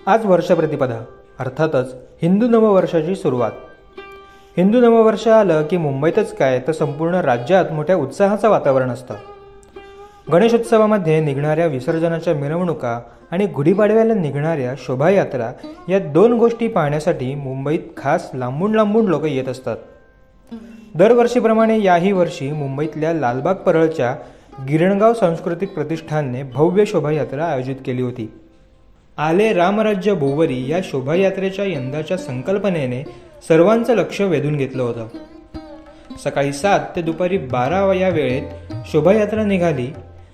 आज वर्षप्रतिपदा अर्थातच हिंदू नववर्षाची सुरुवात. हिंदू नववर्ष आलं की मुंबईतच काय तर संपूर्ण राज्यात मोठ्या उत्साहाचं वातावरण असतं. गणेशोत्सवामध्ये निघणाऱ्या विसर्जनाच्या मिरवणुका आणि गुढीपाडव्याला निघणाऱ्या शोभायात्रा या दोन गोष्टी पाहण्यासाठी मुंबईत खास लांबून लांबून लोक येत असतात. दरवर्षीप्रमाणे याही वर्षी मुंबईतल्या लालबाग परळच्या गिरणगाव सांस्कृतिक प्रतिष्ठानने भव्य शोभायात्रा आयोजित केली होती. आले रामराज्य भोवरी या शोभायात्रेच्या यंदाच्या संकल्पनेने सर्वांचं लक्ष वेधून घेतलं होतं. सकाळी 7 ते दुपारी 12 या वेळेत शोभायात्रा निघाली.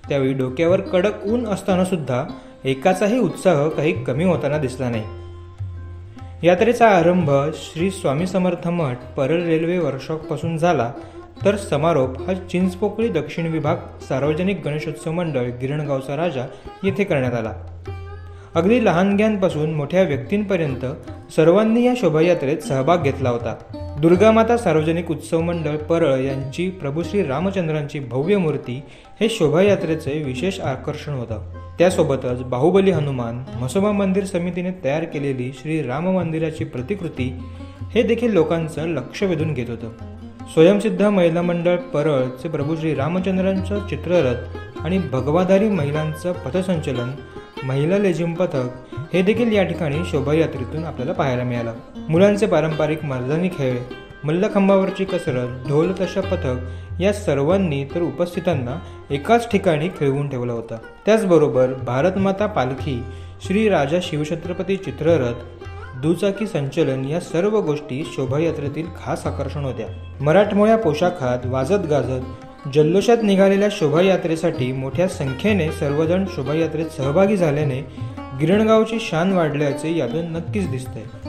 त्यावेळी डोक्यावर कडक ऊन असताना सुद्धा एकाचाही उत्साह काही कमी होताना दिसला नाही. यात्रेचा आरंभ श्री स्वामी समर्थ मठ परळ रेल्वे वर्कशॉपपासून झाला, तर समारोप हा चिंचपोकळी दक्षिण विभाग सार्वजनिक गणेशोत्सव मंडळ गिरणगावचा राजा येथे करण्यात आला. अगदी लहानग्यांपासून मोठ्या व्यक्तींपर्यंत सर्वांनी या शोभायात्रेत सहभाग घेतला होता. दुर्गामाता सार्वजनिक उत्सव मंडळ परळ यांची प्रभू श्री रामचंद्रांची भव्य मूर्ती हे शोभायात्रेचे विशेष आकर्षण होतं. त्यासोबतच बाहुबली हनुमान, म्हसोबा मंदिर समितीने तयार केलेली श्री राम मंदिराची प्रतिकृती हे देखील लोकांचं लक्ष वेधून घेत होतं. स्वयंसिद्ध महिला मंडळ परळचे प्रभू श्री रामचंद्रांचं चित्ररथ आणि भगवाधारी महिलांचं पथसंचलन, महिला लेझिम पथक हे देखील या ठिकाणी शोभायात्रेतून आपल्याला पाहायला मिळालं. मुलांचे पारंपरिक मर्दानी खेळ, मल्लखांबावरची कसरत, ढोल ताशा पथक या सर्वांनी तर उपस्थितांना एकाच ठिकाणी खिळवून ठेवलं होतं. त्याचबरोबर भारतमाता पालखी, श्री राजा शिवछत्रपती चित्ररथ, दुचाकी संचलन या सर्व गोष्टी शोभायात्रेतील खास आकर्षण होत्या. मराठमोळ्या पोशाखात वाजत गाजत जल्लोषात निघालेल्या शोभायात्रेसाठी मोठ्या संख्येने सर्वजण शोभायात्रेत सहभागी झाल्याने गिरणगावची शान वाढल्याचे यातून नक्कीच दिसतंय.